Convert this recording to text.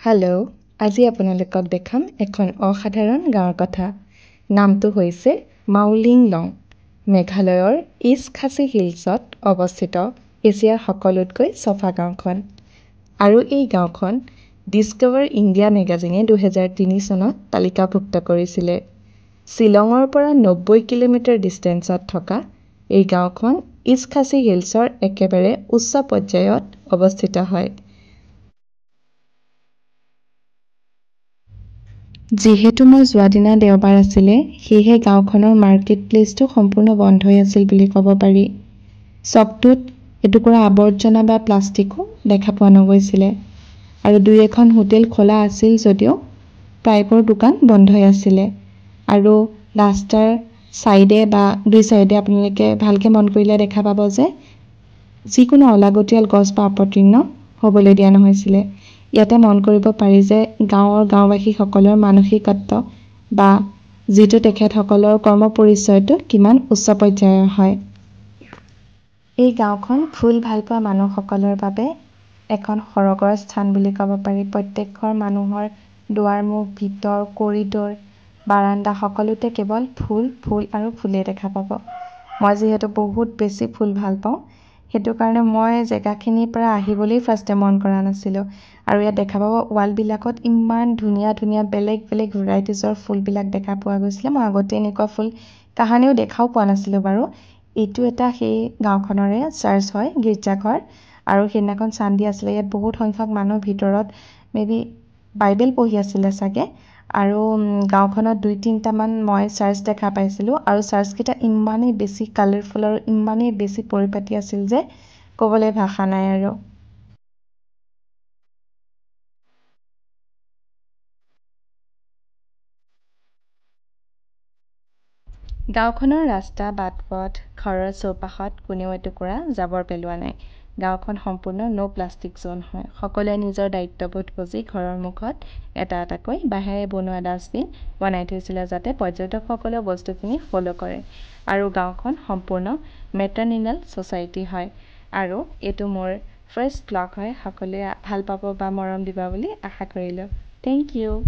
Hello', আজি আপোনালোকক দেখাম এখন অসাধাৰণ গাঁৱৰ কথা। নামটো হৈছে মাউলিং লং। মেঘালয়ৰ ইষ্ট খাছী হিলছত অৱস্থিত এছিয়াৰ সকলোতকৈ চফা গাঁওখন। আৰু এই গাঁওখন ডিস্কভাৰ ইণ্ডিয়া মেগাজিনে 2003 চনত তালিকাভুক্ত কৰিছিলে। শ্বিলঙৰ পৰা 90 কিলোমিটাৰ ডিষ্টেঞ্চত থকা এই গাঁওখন ইষ্ট খাছী হিলছৰ একেবাৰে উচ্চ পৰ্যায়ত অৱস্থিত হয়। যিহেতু মই যোৱা দিনা দেওবাৰ আছিলে, সেয়েহে গাঁওখনৰ মাৰ্কেট প্লেচটো সম্পূৰ্ণ বন্ধই আছিল বুলি ক'ব পাৰি। চকটোত এটুকুৰা আৱৰ্জনা বা প্লাষ্টিকো দেখা পোৱা নগৈছিলে। আৰু দুই এখন হোটেল খোলা আছিল যদিও প্ৰায়বোৰ দোকান বন্ধই আছিলে। আৰু ৰাস্তাৰ ছাইডে বা দুই ছাইডে আপোনালোকে ভালকৈ মন কৰিলে দেখা পাব যে যিকোনো অলাগতিয়াল গছ বা অপতৃণ হ'বলৈ দিয়া নহৈছিলে। ইয়াতে মন কৰিব পাৰি যে গাঁওবাসীসকলৰ মানসিকত্ব বা যিটো তেখেতসকলৰ কৰ্ম পৰিচয়টো কিমান উচ্চ পৰ্যায়ৰ হয়। এই গাঁওখন ফুল ভাল পোৱা মানুহসকলৰ বাবে এখন সৰগৰ স্থান বুলি ক'ব পাৰি। প্ৰত্যেক ঘৰ মানুহৰ দুৱাৰমুখ, ভিতৰ, কৰিডৰ, বাৰাণ্ডা সকলোতে কেৱল ফুল আৰু ফুলেই দেখা পাব। মই যিহেতু বহুত বেছি ফুল ভাল পাওঁ, সেইটো কাৰণে মই জেগাখিনিৰ পৰা আহিবলৈ ফাৰ্ষ্টে মন কৰা নাছিলোঁ। আৰু ইয়াত দেখা পাব ৱালবিলাকত ইমান ধুনীয়া ধুনীয়া বেলেগ বেলেগ ভেৰাইটিজৰ ফুলবিলাক দেখা পোৱা গৈছিলে। মই আগতে এনেকুৱা ফুল কাহানিও দেখাও পোৱা নাছিলোঁ বাৰু। এইটো এটা সেই গাঁওখনৰে চাৰ্চ হয়, গীৰ্জাঘৰ। আৰু সেইদিনাখন চানডে আছিলে। ইয়াত বহুত সংখ্যক মানুহ ভিতৰত মেবি বাইবেল পঢ়ি আছিলে চাগে। আৰু গাঁওখনত 2-3টামান মই চাৰ্চ দেখা পাইছিলোঁ। আৰু চাৰ্চকেইটা ইমানেই বেছি কালাৰফুল আৰু ইমানেই বেছি পৰিপাটি আছিল যে ক'বলৈ ভাষা নাই আৰু। গাঁওখনৰ ৰাস্তা, বাট-পথ, ঘৰৰ চৌপাশত কোনেও এটুকুৰা জাবৰ পেলোৱা নাই। গাঁওখন সম্পূৰ্ণ ন' প্লাষ্টিক জ'ন হয়। সকলোৱে নিজৰ দায়িত্ববোধ বুজি ঘৰৰ মুখত এটা এটাকৈ বাঁহেৰে বনোৱা ডাষ্টবিন বনাই থৈছিলে যাতে পৰ্যটকসকলেও বস্তুখিনি ফ'ল' কৰে। আৰু গাঁওখন সম্পূৰ্ণ মেটাৰনিয়েল ছ'চাইটি হয়। আৰু এইটো মোৰ ফাৰ্ষ্ট ব্লগ হয়। সকলোৱে ভাল পাব বা মৰম দিব বুলি আশা কৰিলোঁ। Thank U.